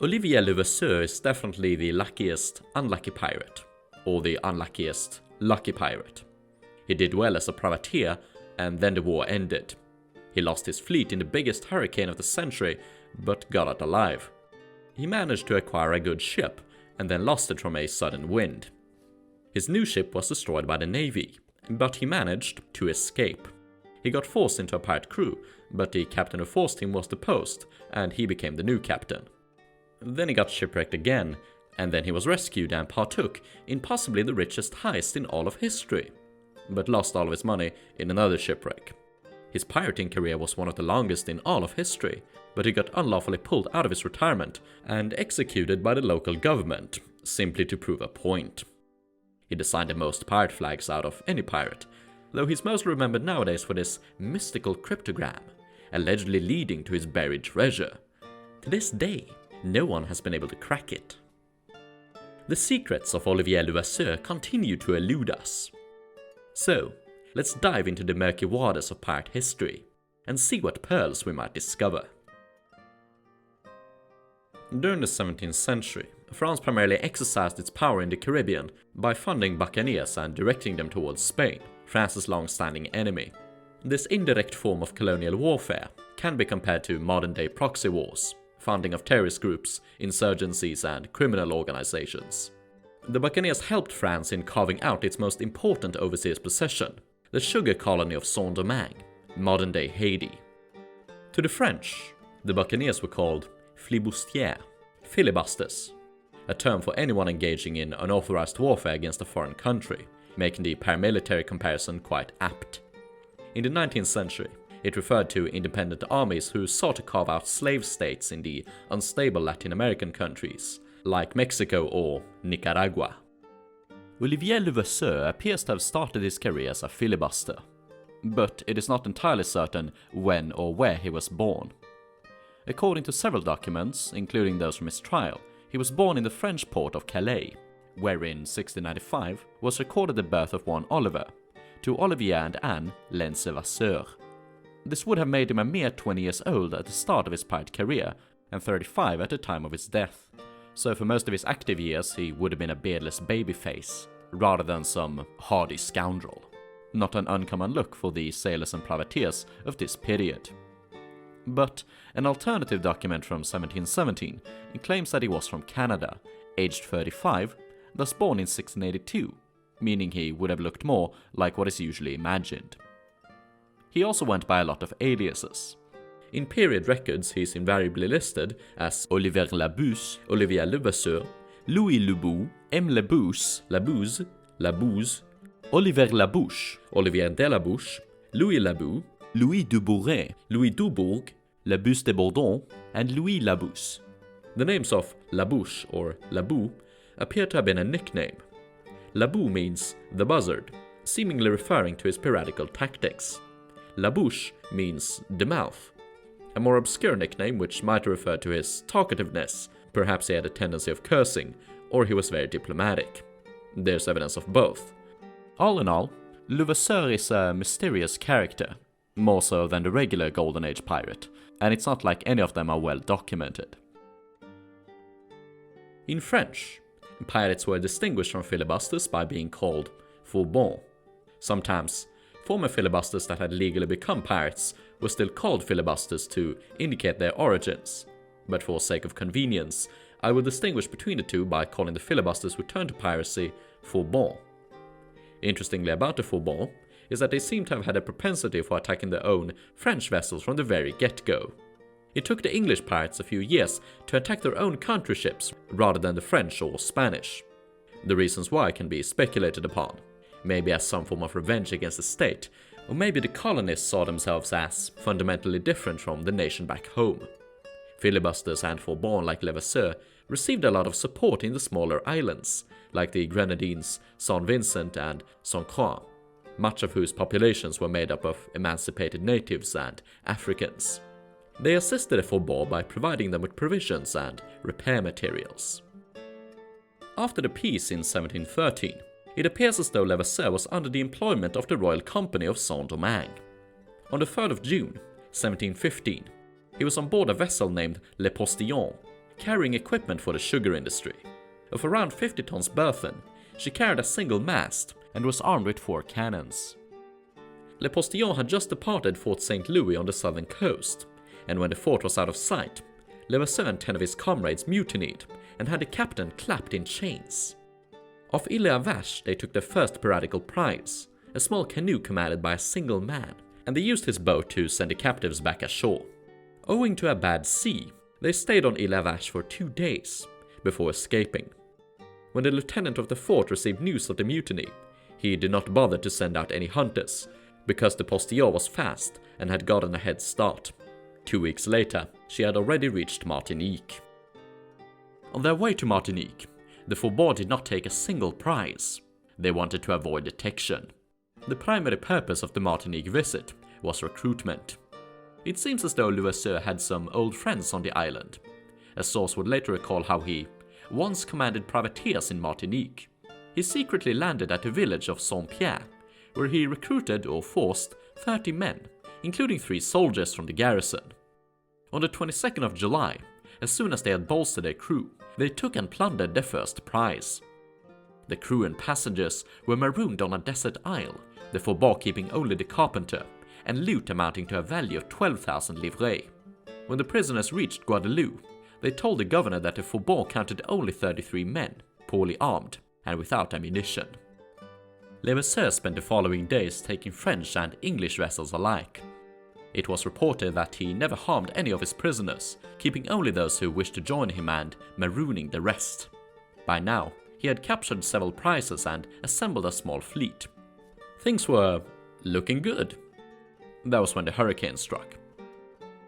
Olivier Levasseur is definitely the luckiest unlucky pirate, or the unluckiest lucky pirate. He did well as a privateer, and then the war ended. He lost his fleet in the biggest hurricane of the century, but got out alive. He managed to acquire a good ship, and then lost it from a sudden wind. His new ship was destroyed by the navy, but he managed to escape. He got forced into a pirate crew, but the captain who forced him was deposed, and he became the new captain. Then he got shipwrecked again, and then he was rescued and partook in possibly the richest heist in all of history, but lost all of his money in another shipwreck. His pirating career was one of the longest in all of history, but he got unlawfully pulled out of his retirement and executed by the local government, simply to prove a point. He designed the most pirate flags out of any pirate, though he's most remembered nowadays for this mystical cryptogram, allegedly leading to his buried treasure. To this day, no one has been able to crack it. The secrets of Olivier Levasseur continue to elude us. So, let's dive into the murky waters of pirate history and see what pearls we might discover. During the 17th century, France primarily exercised its power in the Caribbean by funding buccaneers and directing them towards Spain, France's long-standing enemy. This indirect form of colonial warfare can be compared to modern-day proxy wars, funding of terrorist groups, insurgencies, and criminal organizations. The buccaneers helped France in carving out its most important overseas possession, the sugar colony of Saint-Domingue, modern-day Haiti. To the French, the buccaneers were called flibustiers, filibusters, a term for anyone engaging in unauthorized warfare against a foreign country, making the paramilitary comparison quite apt. In the 19th century, it referred to independent armies who sought to carve out slave states in the unstable Latin American countries, like Mexico or Nicaragua. Olivier Levasseur appears to have started his career as a filibuster, but it is not entirely certain when or where he was born. According to several documents, including those from his trial, he was born in the French port of Calais, where in 1695 was recorded the birth of one Oliver, to Olivier and Anne Levasseur. This would have made him a mere 20 years old at the start of his pirate career, and 35 at the time of his death. So for most of his active years he would have been a beardless babyface, rather than some hardy scoundrel. Not an uncommon look for the sailors and privateers of this period. But an alternative document from 1717 claims that he was from Canada, aged 35, thus born in 1682, meaning he would have looked more like what is usually imagined. He also went by a lot of aliases. In period records he is invariably listed as Olivier Labousse, Olivier Levasseur, Louis Lebou, M. Labousse, Labouze, Olivier Labouche, Olivier Delabouche, Louis Labou, Louis Dubourg, Louis Dubourg, Labousse de Bourdon, and Louis Labousse. The names of Labouche or Labou appear to have been a nickname. Labou means the buzzard, seemingly referring to his piratical tactics. Labouche means the mouth, a more obscure nickname which might refer to his talkativeness. Perhaps he had a tendency of cursing, or he was very diplomatic. There's evidence of both. All in all, Levasseur is a mysterious character, more so than the regular Golden Age pirate, and it's not like any of them are well documented. In French, pirates were distinguished from filibusters by being called faux-bons. Sometimes, former filibusters that had legally become pirates were still called filibusters to indicate their origins, but for sake of convenience, I will distinguish between the two by calling the filibusters who turned to piracy faux-bons. Interestingly about the faux-bons is that they seem to have had a propensity for attacking their own French vessels from the very get-go. It took the English pirates a few years to attack their own country ships rather than the French or Spanish. The reasons why can be speculated upon, maybe as some form of revenge against the state, or maybe the colonists saw themselves as fundamentally different from the nation back home. Filibusters and faux-bons like Levasseur received a lot of support in the smaller islands, like the Grenadines, St. Vincent and St. Croix, much of whose populations were made up of emancipated natives and Africans. They assisted the faux-bons by providing them with provisions and repair materials. After the peace in 1713, it appears as though Levasseur was under the employment of the Royal Company of Saint-Domingue. On the 3rd of June, 1715, he was on board a vessel named Le Postillon, carrying equipment for the sugar industry. Of around 50 tons burthen, she carried a single mast and was armed with 4 cannons. Le Postillon had just departed Fort St. Louis on the southern coast, and when the fort was out of sight, Levasseur and 10 of his comrades mutinied and had the captain clapped in chains. Off Ile à Vache they took their first piratical prize, a small canoe commanded by a single man, and they used his boat to send the captives back ashore. Owing to a bad sea, they stayed on Ile à Vache for 2 days before escaping. When the lieutenant of the fort received news of the mutiny, he did not bother to send out any hunters, because the Postillon was fast and had gotten a head start. 2 weeks later, she had already reached Martinique. On their way to Martinique, the Faubourg did not take a single prize. They wanted to avoid detection. The primary purpose of the Martinique visit was recruitment. It seems as though Levasseur had some old friends on the island. A source would later recall how he once commanded privateers in Martinique. He secretly landed at the village of Saint-Pierre, where he recruited or forced 30 men, including 3 soldiers from the garrison. On the 22nd of July, as soon as they had bolstered their crew, they took and plundered their first prize. The crew and passengers were marooned on a desert isle, the Faubourg keeping only the carpenter, and loot amounting to a value of 12,000 livres. When the prisoners reached Guadeloupe, they told the governor that the Faubourg counted only 33 men, poorly armed, and without ammunition. Levasseur spent the following days taking French and English vessels alike. It was reported that he never harmed any of his prisoners, keeping only those who wished to join him and marooning the rest. By now, he had captured several prizes and assembled a small fleet. Things were looking good. That was when the hurricane struck.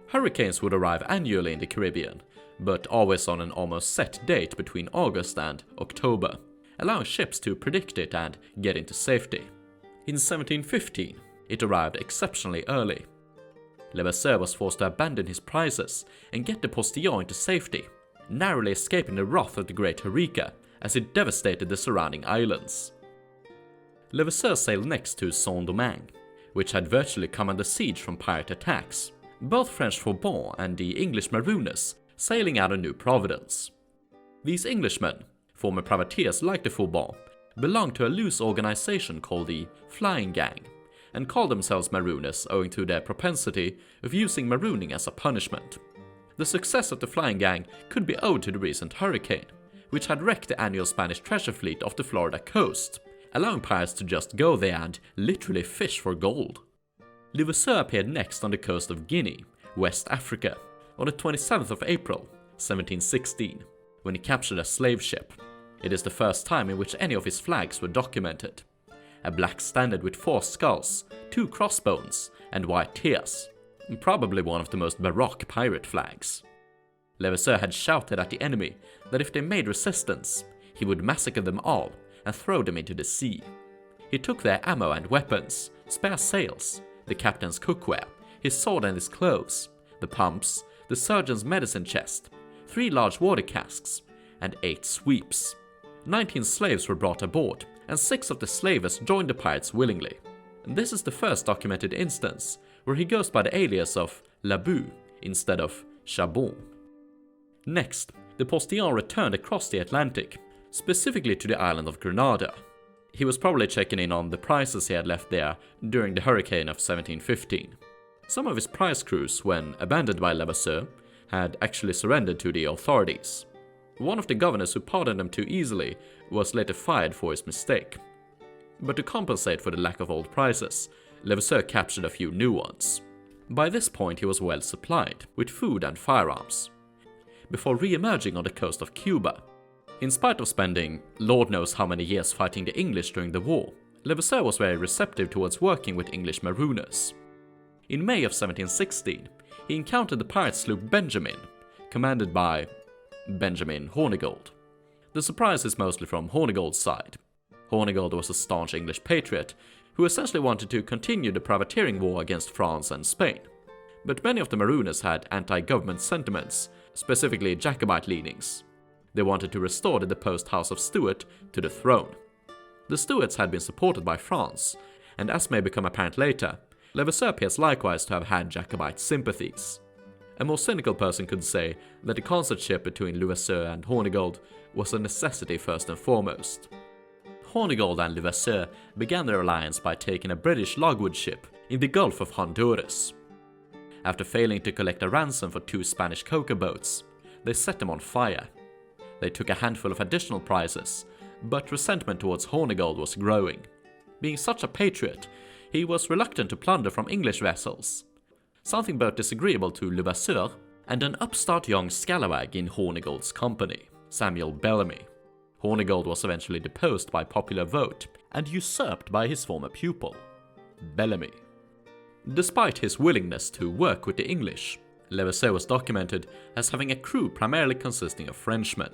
Hurricanes would arrive annually in the Caribbean, but always on an almost set date between August and October, allowing ships to predict it and get into safety. In 1715, it arrived exceptionally early. Levasseur was forced to abandon his prizes and get the Postillon into safety, narrowly escaping the wrath of the Great Hurricane as it devastated the surrounding islands. Levasseur sailed next to Saint-Domingue, which had virtually come under siege from pirate attacks, both French Faubourg and the English marooners sailing out of New Providence. These Englishmen, former privateers like the Faubourg, belonged to a loose organization called the Flying Gang, and called themselves marooners owing to their propensity of using marooning as a punishment. The success of the Flying Gang could be owed to the recent hurricane, which had wrecked the annual Spanish treasure fleet off the Florida coast, allowing pirates to just go there and literally fish for gold. Levasseur appeared next on the coast of Guinea, West Africa, on the 27th of April, 1716, when he captured a slave ship. It is the first time in which any of his flags were documented. A black standard with 4 skulls, 2 crossbones, and white tears. Probably one of the most baroque pirate flags. Levasseur had shouted at the enemy that if they made resistance, he would massacre them all and throw them into the sea. He took their ammo and weapons, spare sails, the captain's cookware, his sword and his clothes, the pumps, the surgeon's medicine chest, 3 large water casks, and 8 sweeps. 19 slaves were brought aboard, and 6 of the slavers joined the pirates willingly. This is the first documented instance where he goes by the alias of Labou instead of Chabon. Next, the Postillon returned across the Atlantic, specifically to the island of Grenada. He was probably checking in on the prizes he had left there during the hurricane of 1715. Some of his prize crews, when abandoned by Levasseur, had actually surrendered to the authorities. One of the governors who pardoned them too easily was later fired for his mistake. But to compensate for the lack of old prizes, Levasseur captured a few new ones. By this point he was well supplied with food and firearms, before re-emerging on the coast of Cuba. In spite of spending Lord knows how many years fighting the English during the war, Levasseur was very receptive towards working with English marooners. In May of 1716, he encountered the pirate sloop Benjamin, commanded by Benjamin Hornigold. The surprise is mostly from Hornigold's side. Hornigold was a staunch English patriot who essentially wanted to continue the privateering war against France and Spain. But many of the marooners had anti-government sentiments, specifically Jacobite leanings. They wanted to restore the deposed House of Stuart to the throne. The Stuarts had been supported by France, and as may become apparent later, Levasseur appears likewise to have had Jacobite sympathies. A more cynical person could say that the consortship between Levasseur and Hornigold was a necessity first and foremost. Hornigold and Levasseur began their alliance by taking a British logwood ship in the Gulf of Honduras. After failing to collect a ransom for 2 Spanish coca boats, they set them on fire. They took a handful of additional prizes, but resentment towards Hornigold was growing. Being such a patriot, he was reluctant to plunder from English vessels, something both disagreeable to Levasseur and an upstart young scalawag in Hornigold's company, Samuel Bellamy. Hornigold was eventually deposed by popular vote and usurped by his former pupil, Bellamy. Despite his willingness to work with the English, Levasseur was documented as having a crew primarily consisting of Frenchmen.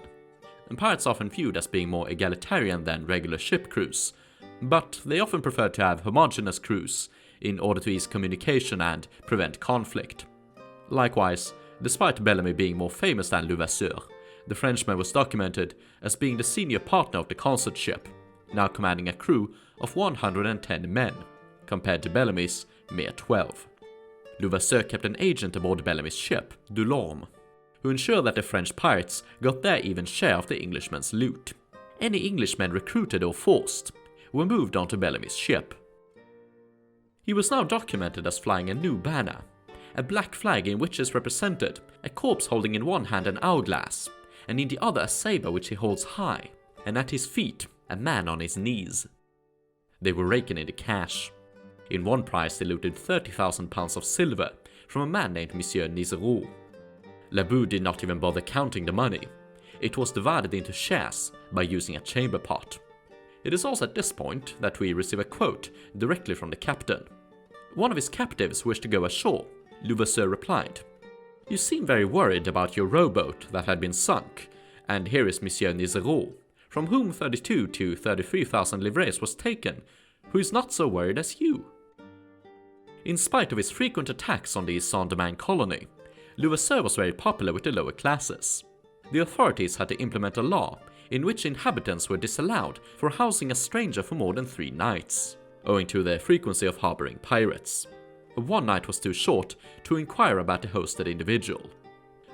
And pirates are often viewed as being more egalitarian than regular ship crews, but they often prefer to have homogeneous crews in order to ease communication and prevent conflict. Likewise, despite Bellamy being more famous than Levasseur, the Frenchman was documented as being the senior partner of the consort ship, now commanding a crew of 110 men, compared to Bellamy's mere 12. Levasseur kept an agent aboard Bellamy's ship, Delorme, who ensured that the French pirates got their even share of the Englishman's loot. Any Englishmen recruited or forced were moved onto Bellamy's ship. He was now documented as flying a new banner, a black flag in which is represented a corpse holding in one hand an hourglass, and in the other a saber which he holds high, and at his feet a man on his knees. They were raking in the cash. In one prize they looted 30,000 pounds of silver from a man named Monsieur Nizeroux. Labou did not even bother counting the money. It was divided into shares by using a chamber pot. It is also at this point that we receive a quote directly from the captain. One of his captives wished to go ashore. Levasseur replied, "You seem very worried about your rowboat that had been sunk, and here is Monsieur Nizeroux, from whom 32 to 33,000 livres was taken, who is not so worried as you." In spite of his frequent attacks on the Saint-Domingue colony, Levasseur was very popular with the lower classes. The authorities had to implement a law in which inhabitants were disallowed for housing a stranger for more than 3 nights, owing to the frequency of harboring pirates. 1 night was too short to inquire about the hosted individual.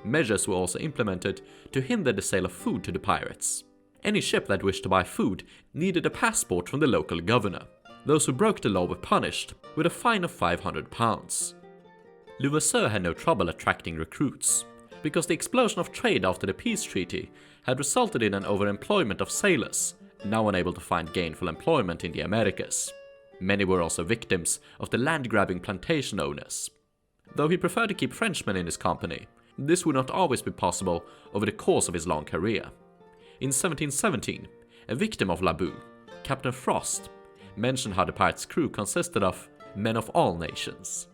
Measures were also implemented to hinder the sale of food to the pirates. Any ship that wished to buy food needed a passport from the local governor. Those who broke the law were punished with a fine of 500 pounds. Levasseur had no trouble attracting recruits, because the explosion of trade after the peace treaty had resulted in an overemployment of sailors, now unable to find gainful employment in the Americas. Many were also victims of the land-grabbing plantation owners. Though he preferred to keep Frenchmen in his company, this would not always be possible over the course of his long career. In 1717, a victim of Labou, Captain Frost, mentioned how the pirates' crew consisted of men of all nations.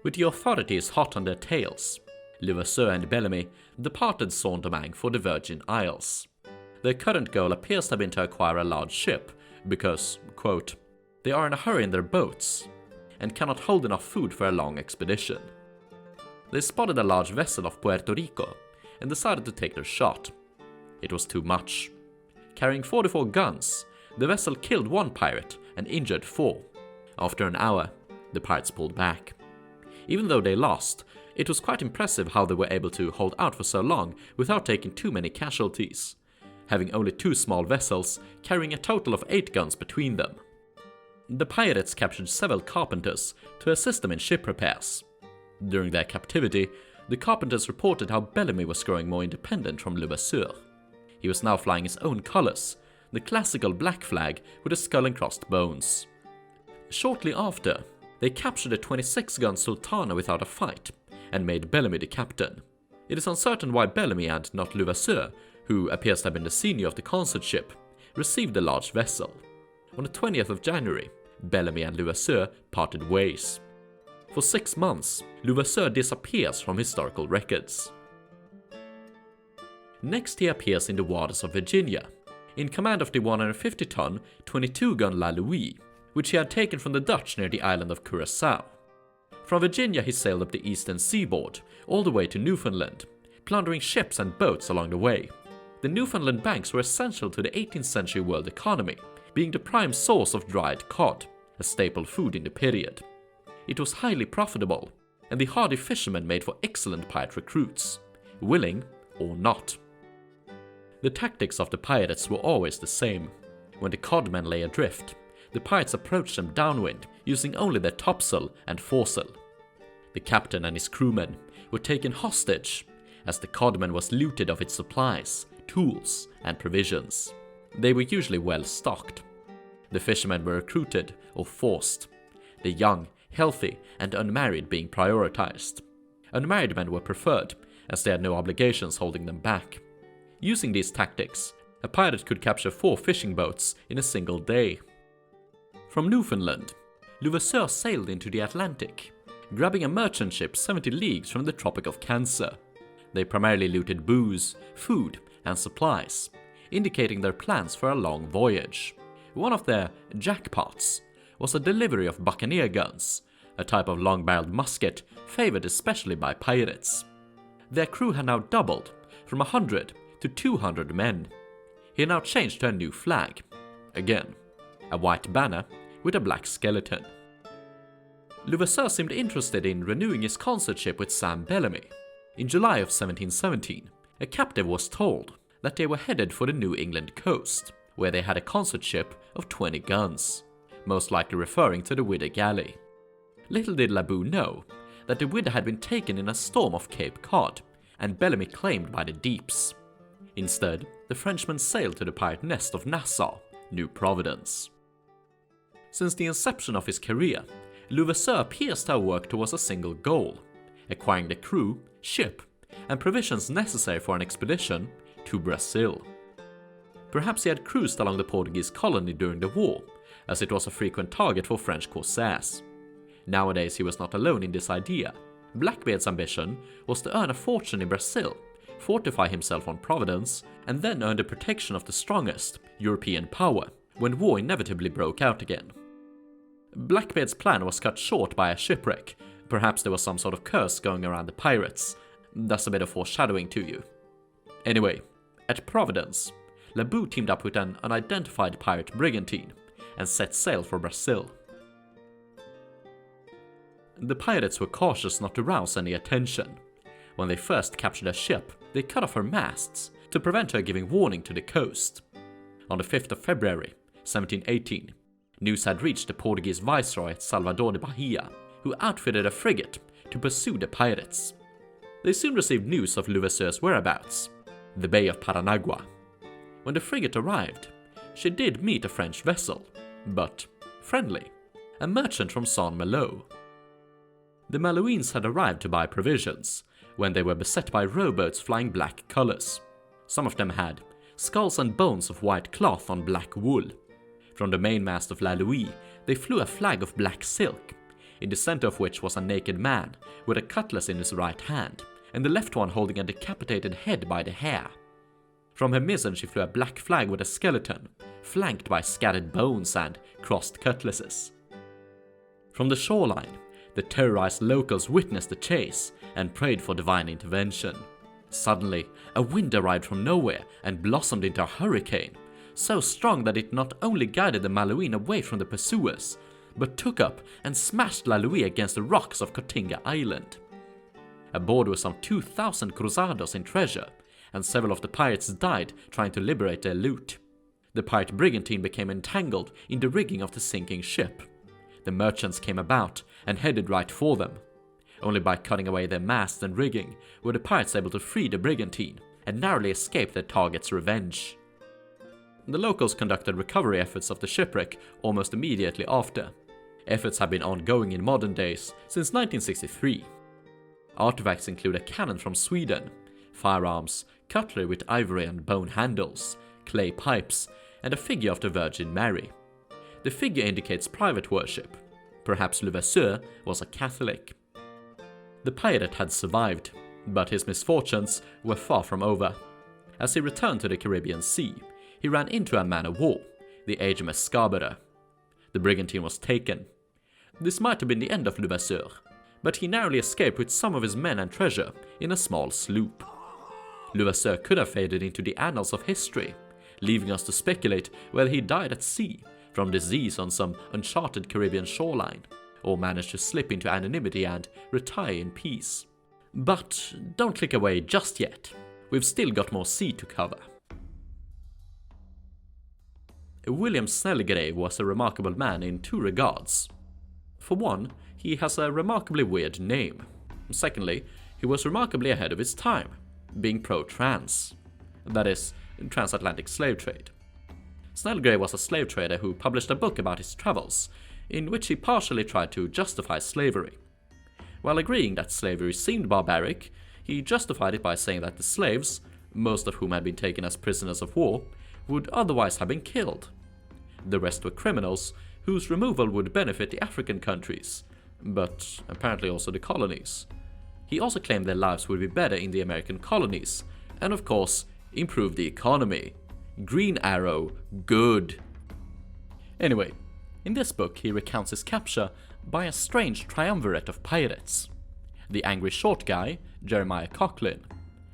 With the authorities hot on their tails, Levasseur and Bellamy departed Saint-Domingue for the Virgin Isles. Their current goal appears to have been to acquire a large ship, because, quote, "they are in a hurry in their boats, and cannot hold enough food for a long expedition." They spotted a large vessel off Puerto Rico, and decided to take their shot. It was too much. Carrying 44 guns, the vessel killed 1 pirate and injured 4. After an hour, the pirates pulled back. Even though they lost, it was quite impressive how they were able to hold out for so long without taking too many casualties, having only 2 small vessels carrying a total of 8 guns between them. The pirates captured several carpenters to assist them in ship repairs. During their captivity, the carpenters reported how Bellamy was growing more independent from Levasseur. He was now flying his own colors, the classical black flag with the skull and crossed bones. Shortly after, they captured a 26-gun Sultana without a fight, and made Bellamy the captain. It is uncertain why Bellamy and not Levasseur, who appears to have been the senior of the consort ship, received the large vessel. On the 20th of January, Bellamy and Levasseur parted ways. For 6 months, Levasseur disappears from historical records. Next he appears in the waters of Virginia, in command of the 150-ton, 22-gun La Louis, which he had taken from the Dutch near the island of Curaçao. From Virginia he sailed up the eastern seaboard, all the way to Newfoundland, plundering ships and boats along the way. The Newfoundland banks were essential to the 18th century world economy, being the prime source of dried cod, a staple food in the period. It was highly profitable, and the hardy fishermen made for excellent pirate recruits, willing or not. The tactics of the pirates were always the same. When the codmen lay adrift, the pirates approached them downwind using only their topsail and foresail. The captain and his crewmen were taken hostage, as the codman was looted of its supplies, tools, and provisions. They were usually well stocked. The fishermen were recruited or forced, the young, healthy, and unmarried being prioritized. Unmarried men were preferred, as they had no obligations holding them back. Using these tactics, a pirate could capture 4 fishing boats in a single day. From Newfoundland, Levasseur sailed into the Atlantic, grabbing a merchant ship 70 leagues from the Tropic of Cancer. They primarily looted booze, food, and supplies, indicating their plans for a long voyage. One of their jackpots was a delivery of buccaneer guns, a type of long-barreled musket favored especially by pirates. Their crew had now doubled, from 100 to 200 men. He now changed to a new flag, again, a white banner with a black skeleton. Levasseur seemed interested in renewing his consortship with Sam Bellamy. In July of 1717, a captive was told that they were headed for the New England coast, where they had a consortship of 20 guns, most likely referring to the Widder Galley. Little did Labou know that the Widder had been taken in a storm off Cape Cod, and Bellamy claimed by the deeps. Instead, the Frenchman sailed to the pirate nest of Nassau, New Providence. Since the inception of his career, Levasseur appears to have worked towards a single goal: acquiring the crew, ship, and provisions necessary for an expedition to Brazil. Perhaps he had cruised along the Portuguese colony during the war, as it was a frequent target for French corsairs. Nowadays he was not alone in this idea. Blackbeard's ambition was to earn a fortune in Brazil, fortify himself on Providence, and then earn the protection of the strongest European power when war inevitably broke out again. Blackbeard's plan was cut short by a shipwreck. Perhaps there was some sort of curse going around the pirates. That's a bit of foreshadowing to you. Anyway, at Providence, Labou teamed up with an unidentified pirate brigantine and set sail for Brazil. The pirates were cautious not to rouse any attention. When they first captured a ship, they cut off her masts to prevent her giving warning to the coast. On the 5th of February, 1718, news had reached the Portuguese viceroy at Salvador de Bahia, who outfitted a frigate to pursue the pirates. They soon received news of Levasseur's whereabouts, the Bay of Paranagua. When the frigate arrived, she did meet a French vessel, but friendly, a merchant from Saint-Malo. The Malouins had arrived to buy provisions, when they were beset by rowboats flying black colors. Some of them had skulls and bones of white cloth on black wool. From the mainmast of La Louis, they flew a flag of black silk, in the center of which was a naked man with a cutlass in his right hand, and the left one holding a decapitated head by the hair. From her mizzen she flew a black flag with a skeleton, flanked by scattered bones and crossed cutlasses. From the shoreline, the terrorized locals witnessed the chase and prayed for divine intervention. Suddenly, a wind arrived from nowhere and blossomed into a hurricane, so strong that it not only guided the Malouin away from the pursuers, but took up and smashed La Louis against the rocks of Cotinga Island. Aboard were some 2,000 cruzados in treasure, and several of the pirates died trying to liberate their loot. The pirate brigantine became entangled in the rigging of the sinking ship. The merchants came about and headed right for them. Only by cutting away their masts and rigging were the pirates able to free the brigantine and narrowly escape their target's revenge. The locals conducted recovery efforts of the shipwreck almost immediately after. Efforts have been ongoing in modern days since 1963. Artifacts include a cannon from Sweden, firearms, cutlery with ivory and bone handles, clay pipes, and a figure of the Virgin Mary. The figure indicates private worship. Perhaps Levasseur was a Catholic. The pirate had survived, but his misfortunes were far from over. As he returned to the Caribbean Sea, he ran into a man-of-war, the HMS Scarborough. The brigantine was taken. This might have been the end of Levasseur, but he narrowly escaped with some of his men and treasure in a small sloop. Levasseur could have faded into the annals of history, leaving us to speculate whether he died at sea from disease on some uncharted Caribbean shoreline, or manage to slip into anonymity and retire in peace. But don't click away just yet. We've still got more sea to cover. William Snellgrave was a remarkable man in two regards. For one, he has a remarkably weird name. Secondly, he was remarkably ahead of his time, being pro-trans. That is, transatlantic slave trade. Snellgrave was a slave trader who published a book about his travels, in which he partially tried to justify slavery. While agreeing that slavery seemed barbaric, he justified it by saying that the slaves, most of whom had been taken as prisoners of war, would otherwise have been killed. The rest were criminals, whose removal would benefit the African countries, but apparently also the colonies. He also claimed their lives would be better in the American colonies, and of course, improve the economy. Green arrow, good. Anyway, in this book he recounts his capture by a strange triumvirate of pirates. The angry short guy, Jeremiah Coughlin,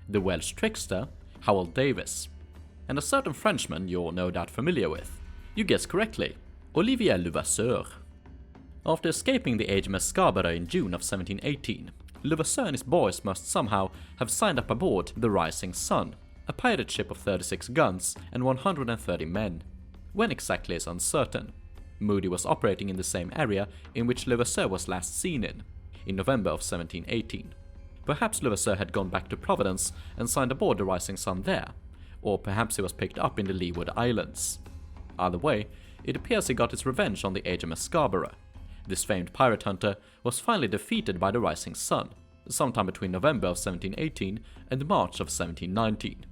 the Welsh trickster, Howell Davis, and a certain Frenchman you're no doubt familiar with. You guessed correctly, Olivier Levasseur. After escaping the HMS Scarborough in June of 1718, Levasseur and his boys must somehow have signed up aboard the Rising Sun, a pirate ship of 36 guns and 130 men. When exactly is uncertain. Moody was operating in the same area in which Levasseur was last seen in November of 1718. Perhaps Levasseur had gone back to Providence and signed aboard the Rising Sun there, or perhaps he was picked up in the Leeward Islands. Either way, it appears he got his revenge on the HMS Scarborough. This famed pirate hunter was finally defeated by the Rising Sun, sometime between November of 1718 and March of 1719.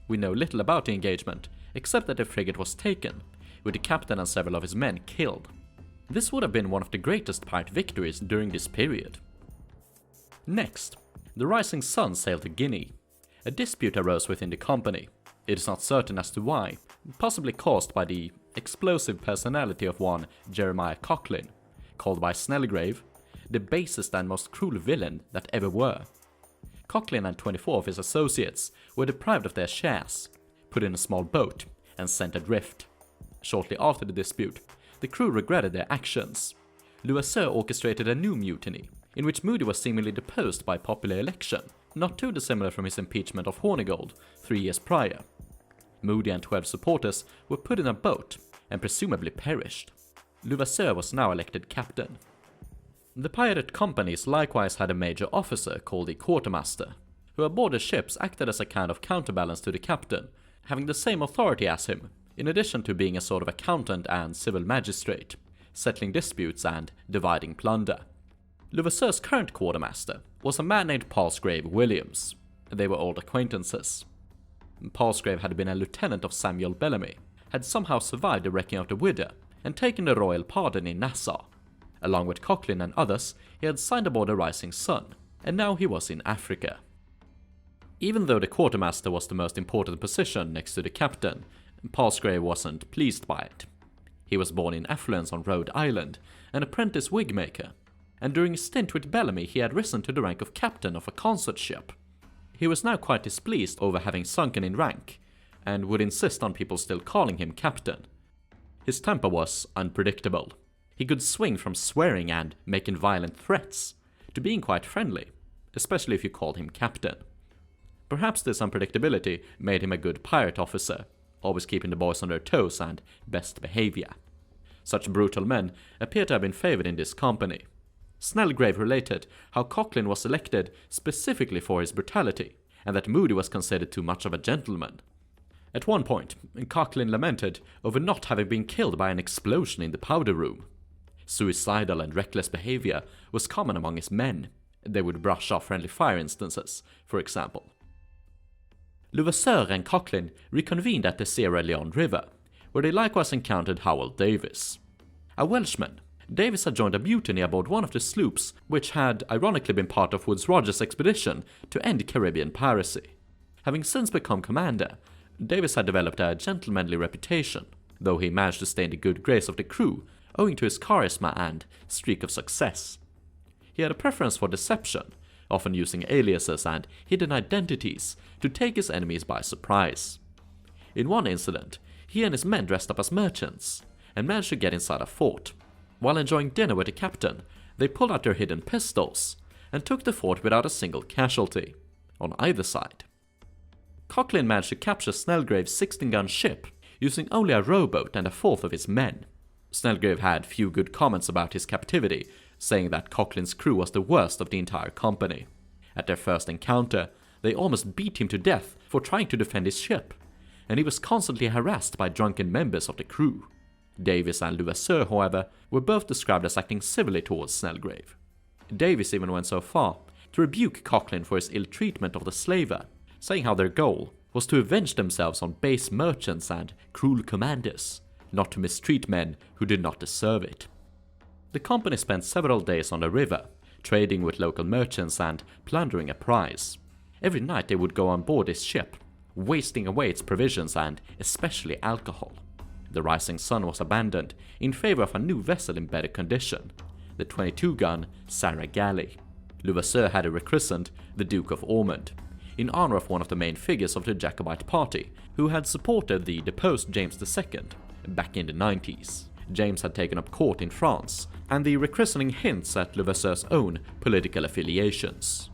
We know little about the engagement, except that the frigate was taken, with the captain and several of his men killed. This would have been one of the greatest pirate victories during this period. Next, the Rising Sun sailed to Guinea. A dispute arose within the company. It is not certain as to why, possibly caused by the explosive personality of one Jeremiah Coughlin, called by Snellgrave the basest and most cruel villain that ever were. Coughlin and 24 of his associates were deprived of their shares, put in a small boat, and sent adrift. Shortly after the dispute, the crew regretted their actions. Levasseur orchestrated a new mutiny, in which Moody was seemingly deposed by popular election, not too dissimilar from his impeachment of Hornigold 3 years prior. Moody and 12 supporters were put in a boat and presumably perished. Levasseur was now elected captain. The pirate companies likewise had a major officer called the quartermaster, who aboard the ships acted as a kind of counterbalance to the captain, having the same authority as him, in addition to being a sort of accountant and civil magistrate, settling disputes and dividing plunder. Levasseur's current quartermaster was a man named Palsgrave Williams. They were old acquaintances. Palsgrave had been a lieutenant of Samuel Bellamy, had somehow survived the wrecking of the Widder, and taken the royal pardon in Nassau. Along with Coughlin and others, he had signed aboard the Rising Sun, and now he was in Africa. Even though the quartermaster was the most important position next to the captain, Palsgrave wasn't pleased by it. He was born in affluence on Rhode Island, an apprentice wig maker, and during a stint with Bellamy he had risen to the rank of captain of a consort ship. He was now quite displeased over having sunken in rank, and would insist on people still calling him captain. His temper was unpredictable. He could swing from swearing and making violent threats to being quite friendly, especially if you called him captain. Perhaps this unpredictability made him a good pirate officer, always keeping the boys on their toes and best behavior. Such brutal men appear to have been favored in this company. Snellgrave related how Coughlin was elected specifically for his brutality, and that Moody was considered too much of a gentleman. At one point, Coughlin lamented over not having been killed by an explosion in the powder room. Suicidal and reckless behavior was common among his men. They would brush off friendly fire instances, for example. Levasseur and Coughlin reconvened at the Sierra Leone River, where they likewise encountered Howell Davis. A Welshman, Davis had joined a mutiny aboard one of the sloops which had ironically been part of Woodes Rogers' expedition to end Caribbean piracy. Having since become commander, Davis had developed a gentlemanly reputation, though he managed to stay in the good grace of the crew owing to his charisma and streak of success. He had a preference for deception, often using aliases and hidden identities to take his enemies by surprise. In one incident, he and his men dressed up as merchants and managed to get inside a fort. While enjoying dinner with the captain, they pulled out their hidden pistols and took the fort without a single casualty, on either side. Coughlin managed to capture Snellgrave's 16-gun ship using only a rowboat and a fourth of his men. Snellgrave had few good comments about his captivity, saying that Coughlin's crew was the worst of the entire company. At their first encounter, they almost beat him to death for trying to defend his ship, and he was constantly harassed by drunken members of the crew. Davis and Levasseur, however, were both described as acting civilly towards Snellgrave. Davis even went so far to rebuke Coughlin for his ill treatment of the slaver, saying how their goal was to avenge themselves on base merchants and cruel commanders, not to mistreat men who did not deserve it. The company spent several days on the river, trading with local merchants and plundering a prize. Every night they would go on board his ship, wasting away its provisions and especially alcohol. The Rising Sun was abandoned in favor of a new vessel in better condition, the 22-gun Sarah Galley. Levasseur had it rechristened the Duke of Ormond, in honor of one of the main figures of the Jacobite party, who had supported the deposed James II back in the 90s. James had taken up court in France, and the rechristening hints at Levasseur's own political affiliations.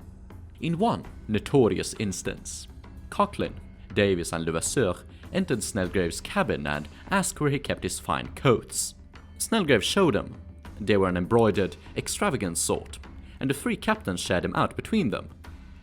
In one notorious instance, Coughlin, Davis and Levasseur entered Snellgrave's cabin and asked where he kept his fine coats. Snellgrave showed them. They were an embroidered, extravagant sort, and the three captains shared them out between them.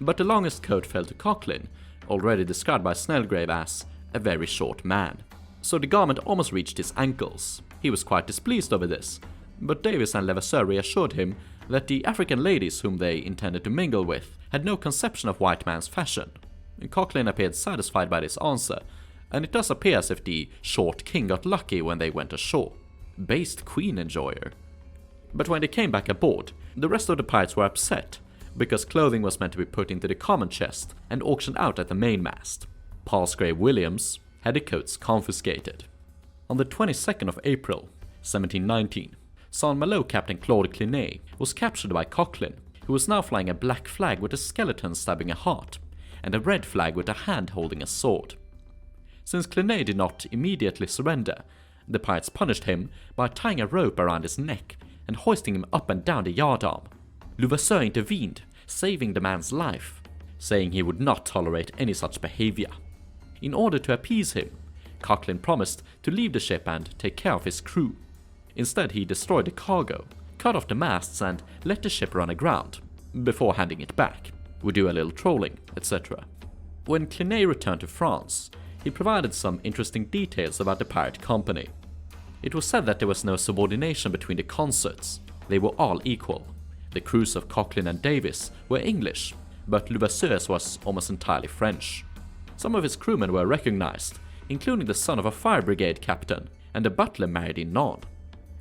But the longest coat fell to Coughlin, already described by Snellgrave as a very short man. So the garment almost reached his ankles. He was quite displeased over this, but Davis and Levasseur reassured him that the African ladies whom they intended to mingle with had no conception of white man's fashion. Coughlin appeared satisfied by this answer, and it does appear as if the short king got lucky when they went ashore. Based queen enjoyer. But when they came back aboard, the rest of the pirates were upset, because clothing was meant to be put into the common chest and auctioned out at the mainmast. Palsgrave Williams had the coats confiscated. On the 22nd of April, 1719, Saint-Malo Captain Claude Clinet was captured by Coughlin, who was now flying a black flag with a skeleton stabbing a heart, and a red flag with a hand holding a sword. Since Clinet did not immediately surrender, the pirates punished him by tying a rope around his neck and hoisting him up and down the yardarm. Levasseur intervened, saving the man's life, saying he would not tolerate any such behavior. In order to appease him, Coughlin promised to leave the ship and take care of his crew. Instead, he destroyed the cargo, cut off the masts and let the ship run aground, before handing it back, would do a little trolling, etc. When Clinet returned to France, he provided some interesting details about the pirate company. It was said that there was no subordination between the consorts. They were all equal. The crews of Coughlin and Davis were English, but Levasseur's was almost entirely French. Some of his crewmen were recognized, including the son of a fire brigade captain and a butler married in Non.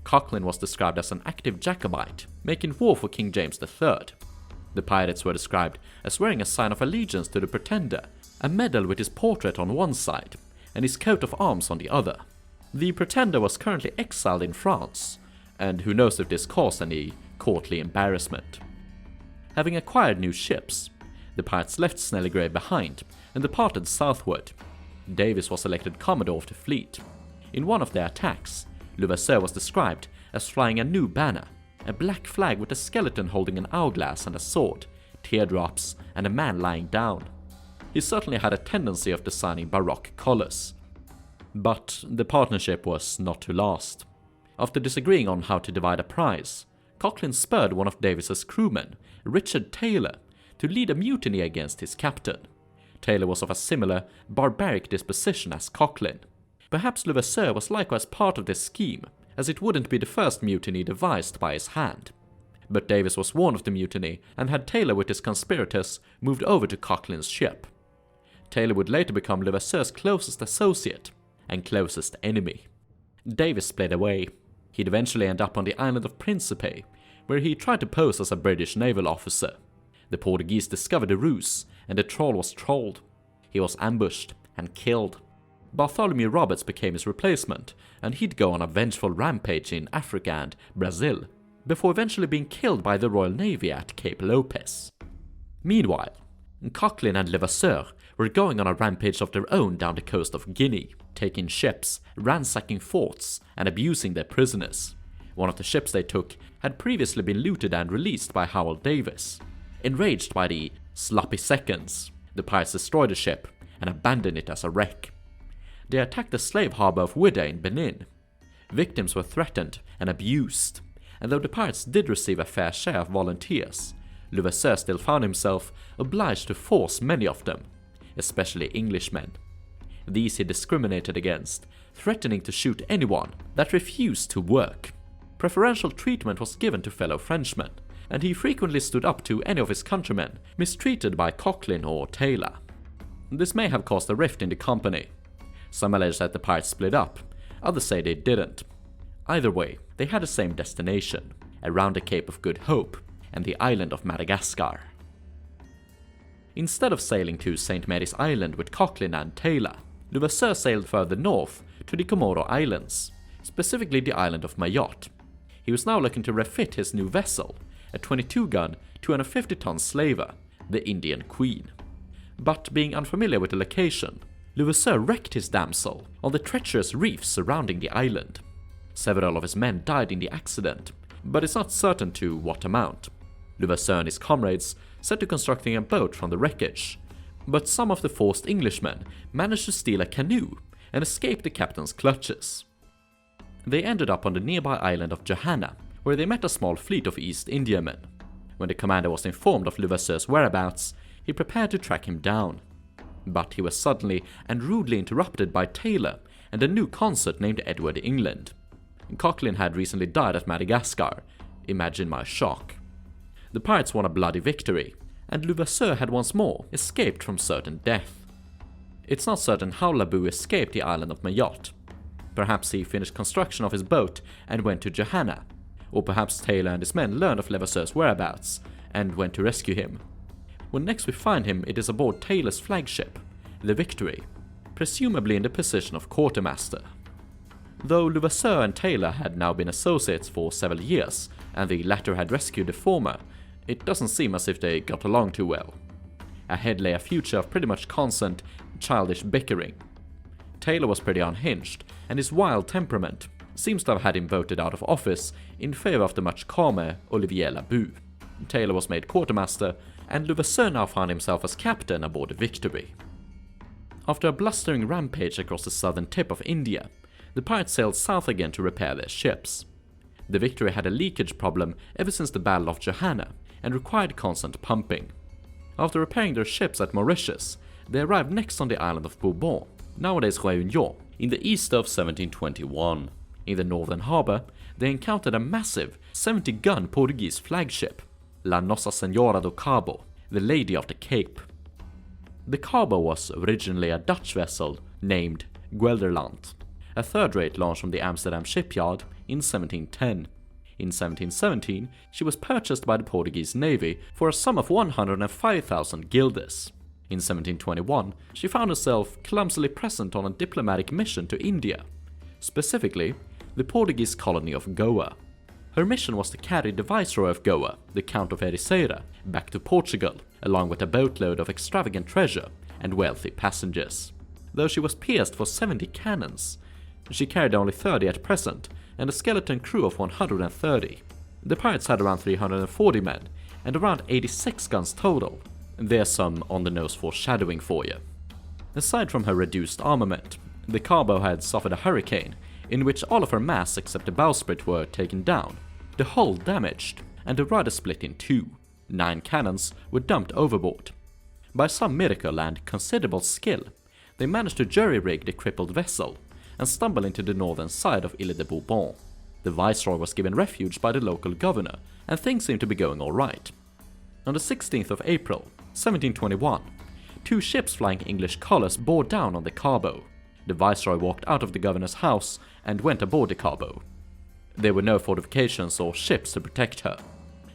Coughlin was described as an active Jacobite, making war for King James III. The pirates were described as wearing a sign of allegiance to the Pretender, a medal with his portrait on one side and his coat of arms on the other. The Pretender was currently exiled in France, and who knows if this caused any courtly embarrassment. Having acquired new ships, the pirates left Snellgrave behind and departed southward. Davis was elected commodore of the fleet. In one of their attacks, Levasseur was described as flying a new banner, a black flag with a skeleton holding an hourglass and a sword, teardrops, and a man lying down. He certainly had a tendency of designing Baroque colours. But the partnership was not to last. After disagreeing on how to divide a prize, Coughlin spurred one of Davis's crewmen, Richard Taylor, to lead a mutiny against his captain. Taylor was of a similar, barbaric disposition as Coughlin. Perhaps Levasseur was likewise part of this scheme, as it wouldn't be the first mutiny devised by his hand. But Davis was warned of the mutiny and had Taylor with his conspirators moved over to Coughlin's ship. Taylor would later become Levasseur's closest associate and closest enemy. Davis split away. He'd eventually end up on the island of Principe, where he tried to pose as a British naval officer. The Portuguese discovered the ruse, and the troll was trolled. He was ambushed and killed. Bartholomew Roberts became his replacement, and he'd go on a vengeful rampage in Africa and Brazil, before eventually being killed by the Royal Navy at Cape Lopez. Meanwhile, Coughlin and Levasseur were going on a rampage of their own down the coast of Guinea, taking ships, ransacking forts, and abusing their prisoners. One of the ships they took had previously been looted and released by Howell Davis. Enraged by the sloppy seconds, the pirates destroyed the ship and abandoned it as a wreck. They attacked the slave harbor of Ouidah in Benin. Victims were threatened and abused, and though the pirates did receive a fair share of volunteers, Levasseur still found himself obliged to force many of them, especially Englishmen. These he discriminated against, threatening to shoot anyone that refused to work. Preferential treatment was given to fellow Frenchmen, and he frequently stood up to any of his countrymen mistreated by Coquelin or Taylor. This may have caused a rift in the company. Some allege that the pirates split up, others say they didn't. Either way, they had the same destination, around the Cape of Good Hope and the island of Madagascar. Instead of sailing to St. Mary's Island with Coquelin and Taylor, Levasseur sailed further north to the Comoro Islands, specifically the island of Mayotte. He was now looking to refit his new vessel, a 22-gun, 250-ton slaver, the Indian Queen. But being unfamiliar with the location, Levasseur wrecked his damsel on the treacherous reefs surrounding the island. Several of his men died in the accident, but it's not certain to what amount. Levasseur and his comrades set to constructing a boat from the wreckage, but some of the forced Englishmen managed to steal a canoe and escape the captain's clutches. They ended up on the nearby island of Johanna, where they met a small fleet of East Indiamen. When the commander was informed of Levasseur's whereabouts, he prepared to track him down. But he was suddenly and rudely interrupted by Taylor and a new consort named Edward England. Coquelin had recently died at Madagascar. Imagine my shock. The pirates won a bloody victory, and Levasseur had once more escaped from certain death. It's not certain how Labou escaped the island of Mayotte. Perhaps he finished construction of his boat and went to Johanna, or perhaps Taylor and his men learned of Levasseur's whereabouts and went to rescue him. When next we find him, it is aboard Taylor's flagship, the Victory, presumably in the position of quartermaster. Though Levasseur and Taylor had now been associates for several years, and the latter had rescued the former, it doesn't seem as if they got along too well. Ahead lay a future of pretty much constant, childish bickering. Taylor was pretty unhinged, and his wild temperament seems to have had him voted out of office in favor of the much calmer Olivier Levasseur. Taylor was made quartermaster, and Levasseur now found himself as captain aboard the Victory. After a blustering rampage across the southern tip of India, the pirates sailed south again to repair their ships. The Victory had a leakage problem ever since the Battle of Johanna and required constant pumping. After repairing their ships at Mauritius, they arrived next on the island of Bourbon, nowadays Réunion, in the Easter of 1721. In the northern harbour, they encountered a massive 70-gun Portuguese flagship, La Nossa Senhora do Cabo, the Lady of the Cape. The Cabo was originally a Dutch vessel named Guelderland, a third-rate launch from the Amsterdam shipyard in 1710. In 1717, she was purchased by the Portuguese Navy for a sum of 105,000 guilders. In 1721, she found herself clumsily present on a diplomatic mission to India, specifically the Portuguese colony of Goa. Her mission was to carry the Viceroy of Goa, the Count of Ericeira, back to Portugal, along with a boatload of extravagant treasure and wealthy passengers. Though she was pierced for 70 cannons, she carried only 30 at present, and a skeleton crew of 130. The pirates had around 340 men, and around 86 guns total. There's some on-the-nose foreshadowing for you. Aside from her reduced armament, the Cabo had suffered a hurricane, in which all of her masts except the bowsprit were taken down, the hull damaged, and the rudder split in two. 9 cannons were dumped overboard. By some miracle and considerable skill, they managed to jury-rig the crippled vessel and stumble into the northern side of Ile de Bourbon. The Viceroy was given refuge by the local governor, and things seemed to be going alright. On the 16th of April, 1721, 2 ships flying English colours bore down on the Cabo. The Viceroy walked out of the governor's house and went aboard the Cabo. There were no fortifications or ships to protect her.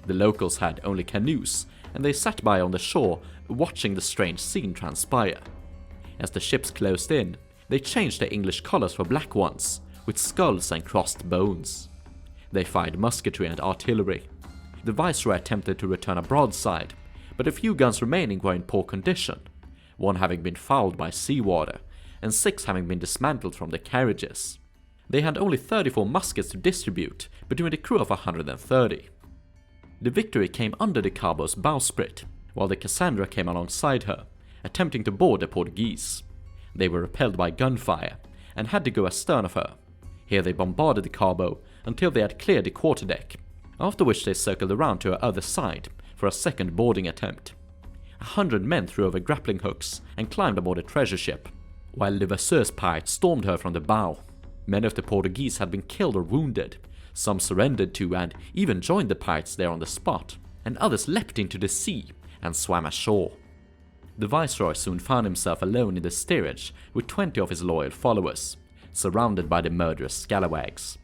The locals had only canoes, and they sat by on the shore watching the strange scene transpire. As the ships closed in, they changed their English colours for black ones, with skulls and crossed bones. They fired musketry and artillery. The Viceroy attempted to return a broadside, but a few guns remaining were in poor condition, one having been fouled by seawater, and 6 having been dismantled from the carriages. They had only 34 muskets to distribute between a crew of 130. The Victory came under the Cabo's bowsprit, while the Cassandra came alongside her, attempting to board the Portuguese. They were repelled by gunfire and had to go astern of her. Here they bombarded the Cabo until they had cleared the quarterdeck, after which they circled around to her other side for a second boarding attempt. 100 men threw over grappling hooks and climbed aboard the treasure ship, while Levasseur's pirates stormed her from the bow. Many of the Portuguese had been killed or wounded. Some surrendered to and even joined the pirates there on the spot, and others leapt into the sea and swam ashore. The Viceroy soon found himself alone in the steerage with 20 of his loyal followers, surrounded by the murderous scalawags.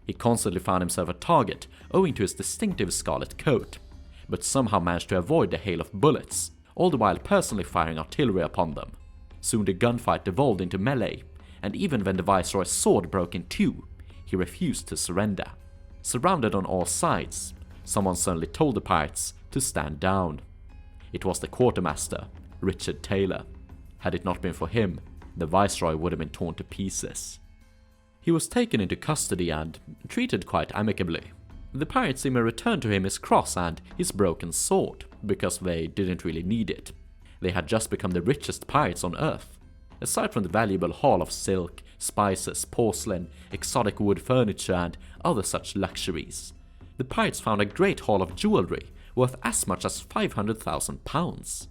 He constantly found himself a target owing to his distinctive scarlet coat, but somehow managed to avoid the hail of bullets, all the while personally firing artillery upon them. Soon the gunfight devolved into melee, and even when the Viceroy's sword broke in two, he refused to surrender. Surrounded on all sides, someone suddenly told the pirates to stand down. It was the quartermaster, Richard Taylor. Had it not been for him, the Viceroy would have been torn to pieces. He was taken into custody and treated quite amicably. The pirates even returned to him his cross and his broken sword, because they didn't really need it. They had just become the richest pirates on Earth. Aside from the valuable haul of silk, spices, porcelain, exotic wood furniture and other such luxuries, the pirates found a great haul of jewelry worth as much as £500,000.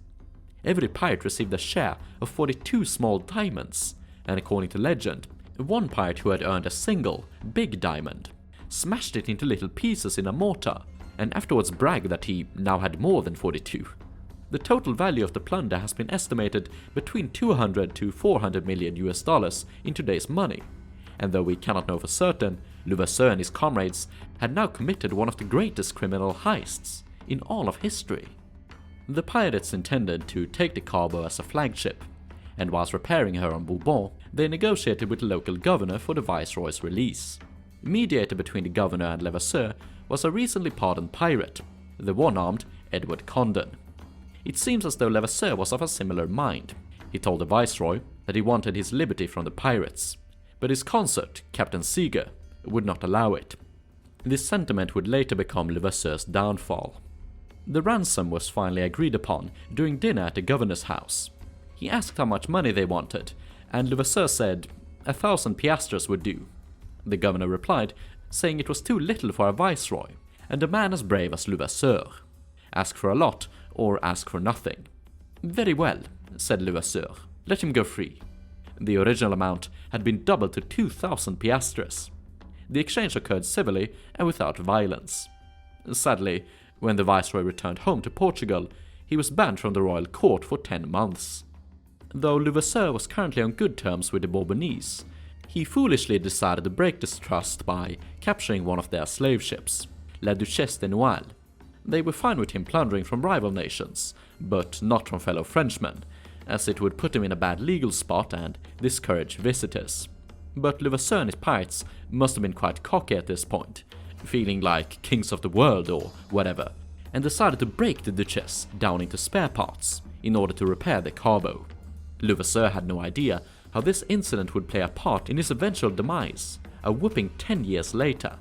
Every pirate received a share of 42 small diamonds, and according to legend, one pirate who had earned a single, big diamond smashed it into little pieces in a mortar, and afterwards bragged that he now had more than 42. The total value of the plunder has been estimated between 200 to 400 million US in today's money, and though we cannot know for certain, Levasseur and his comrades had now committed one of the greatest criminal heists in all of history. The pirates intended to take the Cabo as a flagship, and whilst repairing her on Bourbon, they negotiated with the local governor for the Viceroy's release. Mediator between the governor and Levasseur was a recently pardoned pirate, the one-armed Edward Condon. It seems as though Levasseur was of a similar mind. He told the Viceroy that he wanted his liberty from the pirates, but his consort, Captain Seeger, would not allow it. This sentiment would later become Levasseur's downfall. The ransom was finally agreed upon during dinner at the governor's house. He asked how much money they wanted, and Levasseur said 1,000 piastres would do. The governor replied, saying it was too little for a viceroy, and a man as brave as Levasseur. Ask for a lot, or ask for nothing. Very well, said Levasseur, let him go free. The original amount had been doubled to 2,000 piastres. The exchange occurred civilly and without violence. Sadly, when the Viceroy returned home to Portugal, he was banned from the royal court for 10 months. Though Levasseur was currently on good terms with the Bourbonese, he foolishly decided to break this trust by capturing one of their slave ships, La Duchesse de Noailles. They were fine with him plundering from rival nations, but not from fellow Frenchmen, as it would put him in a bad legal spot and discourage visitors. But Levasseur and his pirates must have been quite cocky at this point, feeling like kings of the world or whatever, and decided to break the Duchesse down into spare parts in order to repair the Cabo. Levasseur had no idea how this incident would play a part in his eventual demise, a whopping 10 years later.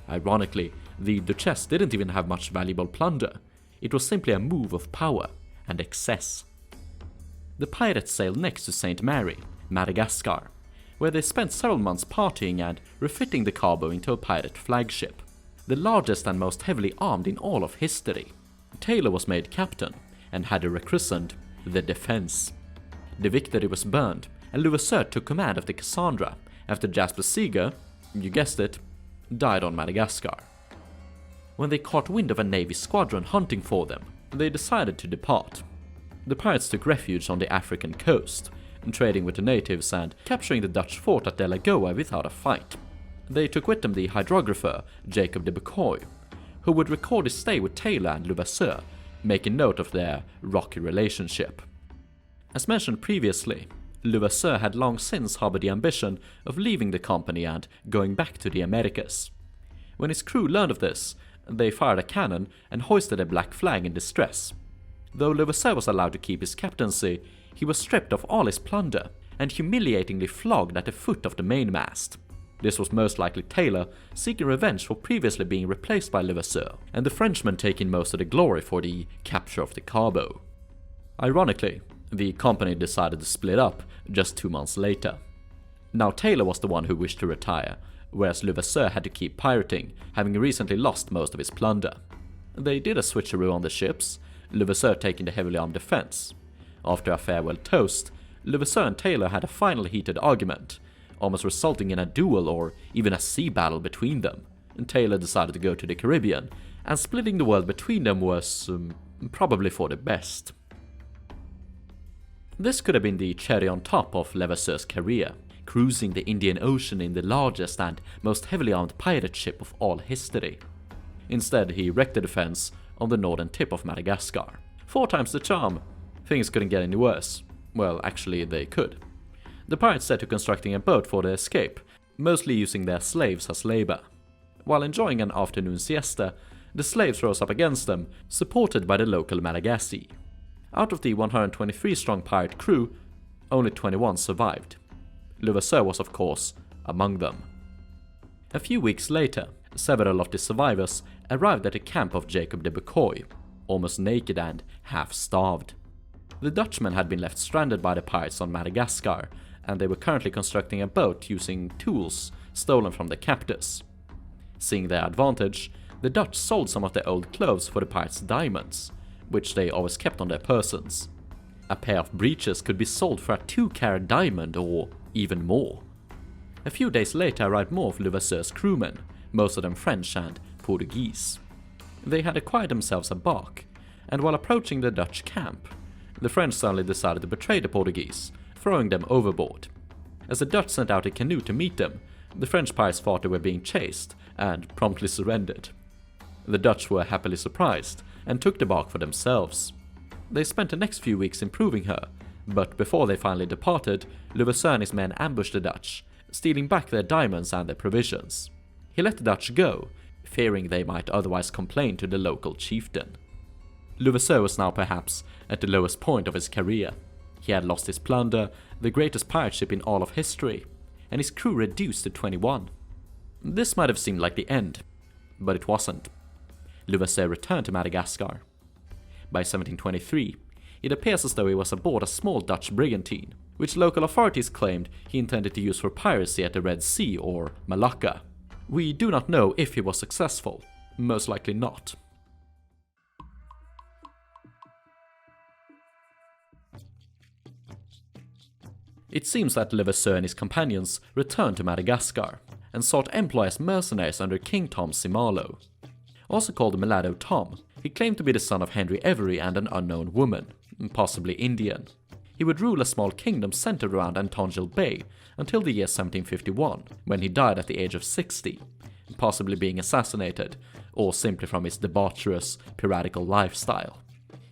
Ironically, the Duchesse didn't even have much valuable plunder. It was simply a move of power and excess. The pirates sailed next to St. Mary, Madagascar, where they spent several months partying and refitting the Cabo into a pirate flagship, the largest and most heavily armed in all of history. Taylor was made captain and had her rechristened the Defense. The Victory was burned, and Levasseur took command of the Cassandra after Jasper Seeger, you guessed it, died on Madagascar. When they caught wind of a Navy squadron hunting for them, they decided to depart. The pirates took refuge on the African coast, trading with the natives and capturing the Dutch fort at Delagoa without a fight. They took with them the hydrographer Jacob de Bucoy, who would record his stay with Taylor and Levasseur, making note of their rocky relationship. As mentioned previously, Levasseur had long since harbored the ambition of leaving the company and going back to the Americas. When his crew learned of this, they fired a cannon and hoisted a black flag in distress. Though Levasseur was allowed to keep his captaincy, he was stripped of all his plunder and humiliatingly flogged at the foot of the mainmast. This was most likely Taylor seeking revenge for previously being replaced by Levasseur, and the Frenchman taking most of the glory for the capture of the cargo. Ironically, the company decided to split up just 2 months later. Now Taylor was the one who wished to retire, whereas Levasseur had to keep pirating, having recently lost most of his plunder. They did a switcheroo on the ships, Levasseur taking the heavily armed defense. After a farewell toast, Levasseur and Taylor had a final heated argument, almost resulting in a duel or even a sea battle between them, and Taylor decided to go to the Caribbean, and splitting the world between them was probably for the best. This could have been the cherry on top of Levasseur's career, cruising the Indian Ocean in the largest and most heavily armed pirate ship of all history. Instead, he wrecked the defense on the northern tip of Madagascar. 4 times the charm. Things couldn't get any worse. Well, actually they could. The pirates set to constructing a boat for their escape, mostly using their slaves as labor. While enjoying an afternoon siesta, the slaves rose up against them, supported by the local Malagasy. Out of the 123-strong pirate crew, only 21 survived. Levasseur was of course among them. A few weeks later, several of the survivors arrived at the camp of Jacob de Bucoy, almost naked and half-starved. The Dutchmen had been left stranded by the pirates on Madagascar, and they were currently constructing a boat using tools stolen from the captors. Seeing their advantage, the Dutch sold some of their old clothes for the pirates' diamonds, which they always kept on their persons. A pair of breeches could be sold for a 2-carat diamond or even more. A few days later arrived more of Levasseur's crewmen, most of them French and Portuguese. They had acquired themselves a bark, and while approaching the Dutch camp, the French suddenly decided to betray the Portuguese, throwing them overboard. As the Dutch sent out a canoe to meet them, the French pirates thought they were being chased and promptly surrendered. The Dutch were happily surprised and took the bark for themselves. They spent the next few weeks improving her, but before they finally departed, Levasseur and his men ambushed the Dutch, stealing back their diamonds and their provisions. He let the Dutch go, fearing they might otherwise complain to the local chieftain. Levasseur was now perhaps at the lowest point of his career. He had lost his plunder, the greatest pirate ship in all of history, and his crew reduced to 21. This might have seemed like the end, but it wasn't. Levasseur returned to Madagascar. By 1723, it appears as though he was aboard a small Dutch brigantine, which local authorities claimed he intended to use for piracy at the Red Sea or Malacca. We do not know if he was successful, most likely not. It seems that Levasseur and his companions returned to Madagascar and sought employ as mercenaries under King Tom Simalo. Also called Mulatto Tom, he claimed to be the son of Henry Every and an unknown woman, possibly Indian. He would rule a small kingdom centered around Antongil Bay until the year 1751, when he died at the age of 60, possibly being assassinated, or simply from his debaucherous, piratical lifestyle.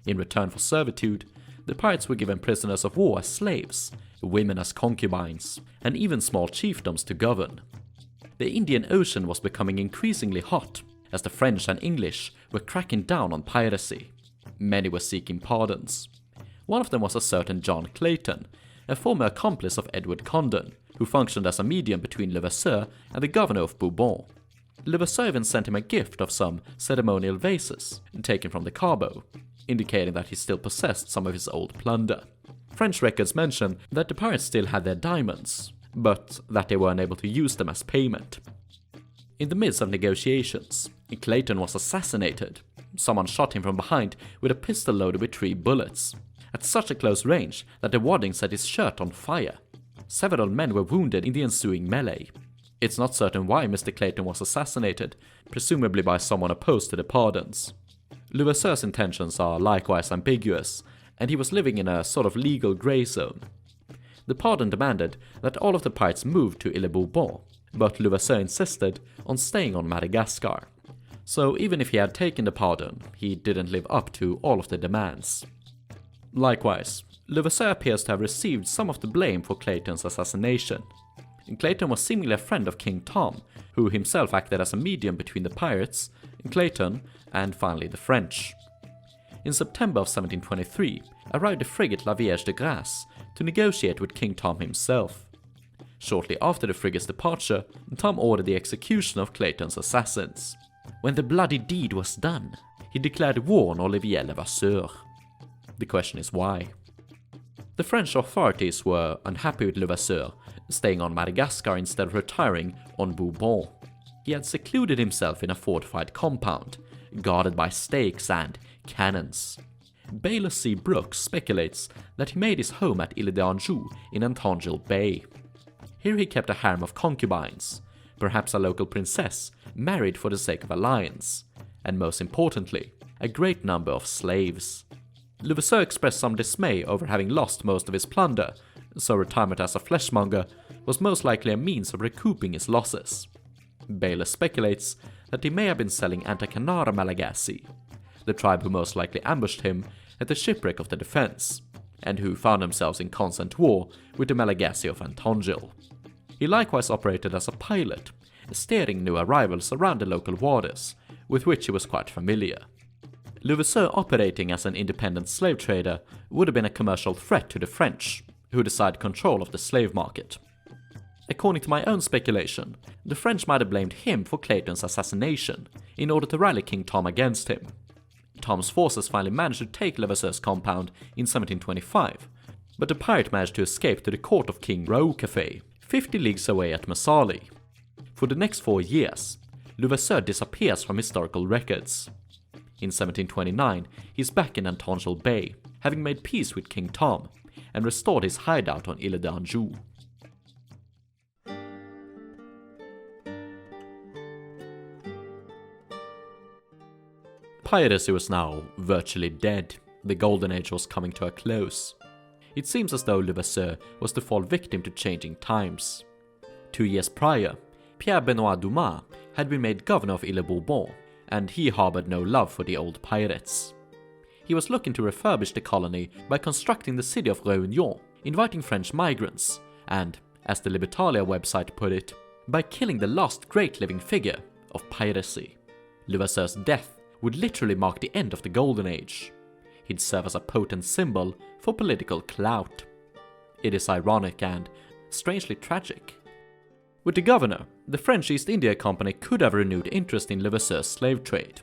In return for servitude, the pirates were given prisoners of war as slaves, women as concubines, and even small chiefdoms to govern. The Indian Ocean was becoming increasingly hot, as the French and English were cracking down on piracy. Many were seeking pardons. One of them was a certain John Clayton, a former accomplice of Edward Condon, who functioned as a medium between Levasseur and the governor of Bourbon. Levasseur even sent him a gift of some ceremonial vases, taken from the Cabo, indicating that he still possessed some of his old plunder. French records mention that the pirates still had their diamonds, but that they were unable to use them as payment. In the midst of negotiations, Clayton was assassinated. Someone shot him from behind with a pistol loaded with 3 bullets, at such a close range that the wadding set his shirt on fire. Several men were wounded in the ensuing melee. It's not certain why Mr. Clayton was assassinated, presumably by someone opposed to the pardons. Levasseur's intentions are likewise ambiguous, and he was living in a sort of legal grey zone. The pardon demanded that all of the pirates move to Ile Bourbon, but Levasseur insisted on staying on Madagascar. So even if he had taken the pardon, he didn't live up to all of the demands. Likewise, Levasseur appears to have received some of the blame for Clayton's assassination. Clayton was seemingly a friend of King Tom, who himself acted as a medium between the pirates, Clayton, and finally the French. In September of 1723, arrived the frigate La Vierge de Grâce to negotiate with King Tom himself. Shortly after the frigate's departure, Tom ordered the execution of Clayton's assassins. When the bloody deed was done, he declared war on Olivier Levasseur. The question is why. The French authorities were unhappy with Levasseur staying on Madagascar instead of retiring on Bourbon. He had secluded himself in a fortified compound, guarded by stakes and cannons. Baylor C. Brooks speculates that he made his home at Ile d'Anjou in Antangel Bay. Here he kept a harem of concubines, perhaps a local princess married for the sake of alliance, and most importantly, a great number of slaves. Levasseur expressed some dismay over having lost most of his plunder, so retirement as a fleshmonger was most likely a means of recouping his losses. Baylor speculates that he may have been selling Antakanara Malagasy, the tribe who most likely ambushed him at the shipwreck of the Defense, and who found themselves in constant war with the Malagasy of Antangel. He likewise operated as a pilot, steering new arrivals around the local waters, with which he was quite familiar. Levasseur operating as an independent slave trader would have been a commercial threat to the French, who decided control of the slave market. According to my own speculation, the French might have blamed him for Clayton's assassination in order to rally King Tom against him. Tom's forces finally managed to take Levasseur's compound in 1725, but the pirate managed to escape to the court of King Raoul 50 leagues away at Masali. For the next 4 years, Levasseur disappears from historical records. In 1729, he's back in Antangel Bay, having made peace with King Tom, and restored his hideout on Ile d'Anjou. Piracy was now virtually dead. The golden age was coming to a close. It seems as though Levasseur was to fall victim to changing times. 2 years prior, Pierre Benoit Dumas had been made governor of Ile Bourbon, and he harbored no love for the old pirates. He was looking to refurbish the colony by constructing the city of Réunion, inviting French migrants, and, as the Libertalia website put it, by killing the last great living figure of piracy. Levasseur's death would literally mark the end of the Golden Age. He'd serve as a potent symbol for political clout. It is ironic and strangely tragic. With the governor, the French East India Company could have renewed interest in Levasseur's slave trade.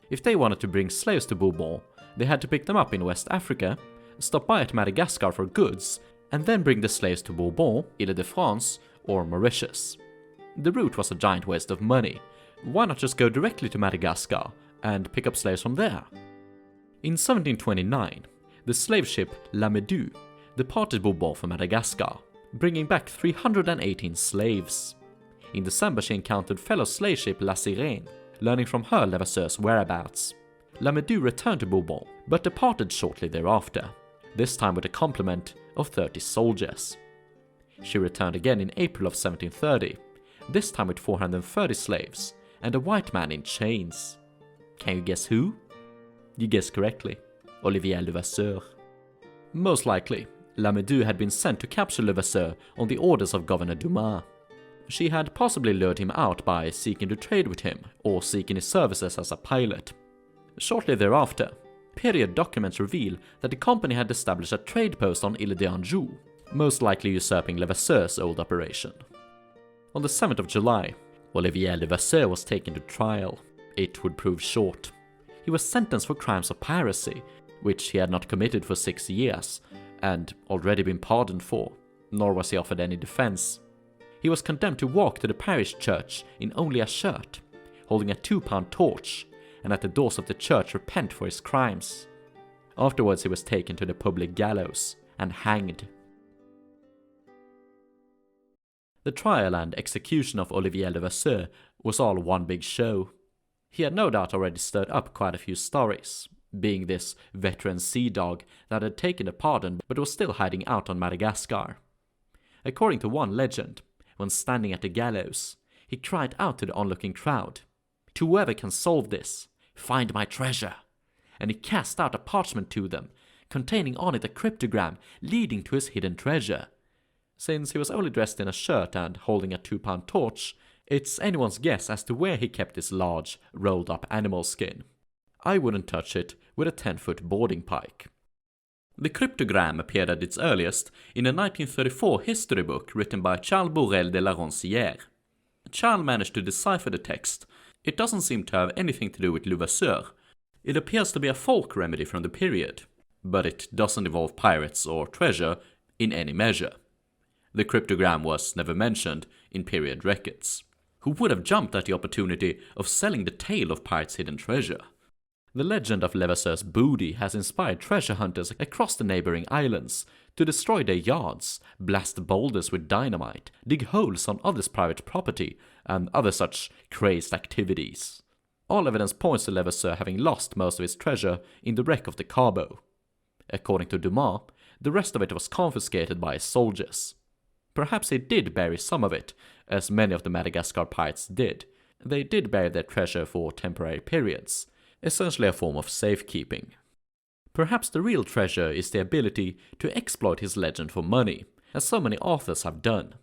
If they wanted to bring slaves to Bourbon, they had to pick them up in West Africa, stop by at Madagascar for goods, and then bring the slaves to Bourbon, Ile-de-France, or Mauritius. The route was a giant waste of money. Why not just go directly to Madagascar and pick up slaves from there? In 1729, the slave ship La Méduse departed Bourbon for Madagascar, bringing back 318 slaves. In December, she encountered fellow slave ship La Sirène, learning from her Levasseur's whereabouts. La Méduse returned to Bourbon, but departed shortly thereafter, this time with a complement of 30 soldiers. She returned again in April of 1730, this time with 430 slaves and a white man in chains. Can you guess who? You guessed correctly, Olivier Levasseur. Most likely, La Méduse had been sent to capture Levasseur on the orders of Governor Dumas. She had possibly lured him out by seeking to trade with him or seeking his services as a pilot. Shortly thereafter, period documents reveal that the company had established a trade post on Ile d'Anjou, most likely usurping Levasseur's old operation. On the 7th of July, Olivier Levasseur was taken to trial. It would prove short. He was sentenced for crimes of piracy, which he had not committed for 6 years, and already been pardoned for, nor was he offered any defense. He was condemned to walk to the parish church in only a shirt, holding a 2-pound torch, and at the doors of the church repent for his crimes. Afterwards he was taken to the public gallows and hanged. The trial and execution of Olivier Levasseur was all one big show. He had no doubt already stirred up quite a few stories, being this veteran sea dog that had taken a pardon but was still hiding out on Madagascar. According to one legend, when standing at the gallows, he cried out to the onlooking crowd, "To whoever can solve this, find my treasure," and he cast out a parchment to them, containing on it a cryptogram leading to his hidden treasure. Since he was only dressed in a shirt and holding a 2-pound torch, it's anyone's guess as to where he kept this large, rolled-up animal skin. I wouldn't touch it with a 10-foot boarding pike. The cryptogram appeared at its earliest in a 1934 history book written by Charles Borel de la Roncière. Charles managed to decipher the text. It doesn't seem to have anything to do with Levasseur. It appears to be a folk remedy from the period, but it doesn't involve pirates or treasure in any measure. The cryptogram was never mentioned in period records. Who would have jumped at the opportunity of selling the tale of pirates' hidden treasure? The legend of Levasseur's booty has inspired treasure hunters across the neighboring islands to destroy their yards, blast boulders with dynamite, dig holes on others' private property, and other such crazed activities. All evidence points to Levasseur having lost most of his treasure in the wreck of the Cabo. According to Dumas, the rest of it was confiscated by his soldiers. Perhaps he did bury some of it, as many of the Madagascar pirates did. They did bury their treasure for temporary periods, essentially a form of safekeeping. Perhaps the real treasure is the ability to exploit his legend for money, as so many authors have done.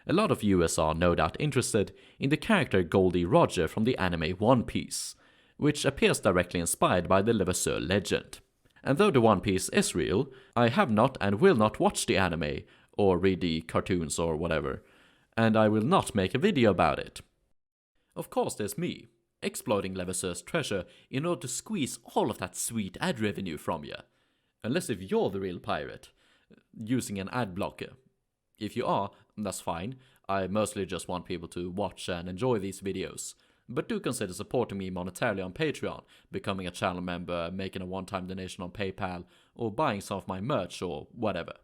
A lot of viewers are no doubt interested in the character Goldie Roger from the anime One Piece, which appears directly inspired by the Levasseur legend. And though the One Piece is real, I have not and will not watch the anime, or read the cartoons or whatever, and I will not make a video about it. Of course there's me, exploiting Levasseur's treasure in order to squeeze all of that sweet ad revenue from you. Unless if you're the real pirate, using an ad blocker. If you are, that's fine. I mostly just want people to watch and enjoy these videos. But do consider supporting me monetarily on Patreon, becoming a channel member, making a one-time donation on PayPal, or buying some of my merch or whatever.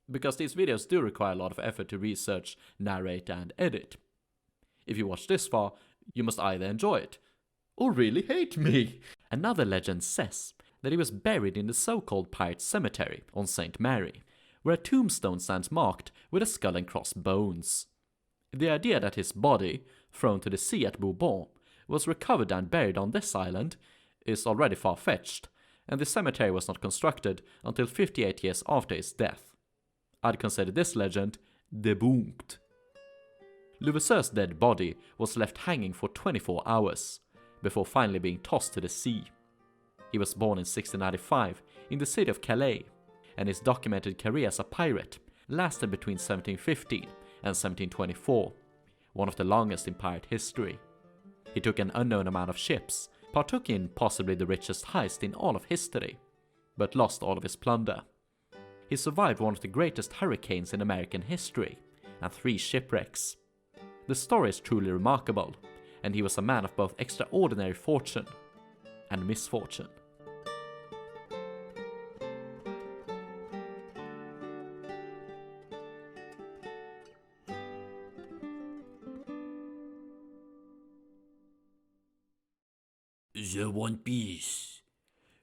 Because these videos do require a lot of effort to research, narrate, and edit. If you watch this far, you must either enjoy it, or really hate me. Another legend says that he was buried in the so-called Pirate Cemetery on St. Mary, where a tombstone stands marked with a skull and cross bones. The idea that his body, thrown to the sea at Bourbon, was recovered and buried on this island is already far-fetched, and the cemetery was not constructed until 58 years after his death. I'd consider this legend debunked. Levasseur's dead body was left hanging for 24 hours, before finally being tossed to the sea. He was born in 1695 in the city of Calais, and his documented career as a pirate lasted between 1715 and 1724, one of the longest in pirate history. He took an unknown amount of ships, partook in possibly the richest heist in all of history, but lost all of his plunder. He survived one of the greatest hurricanes in American history, and 3 shipwrecks. The story is truly remarkable, and he was a man of both extraordinary fortune and misfortune. The One Piece.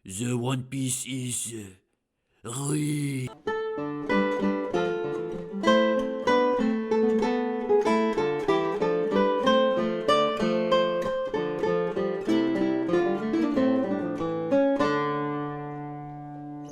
The One Piece is real.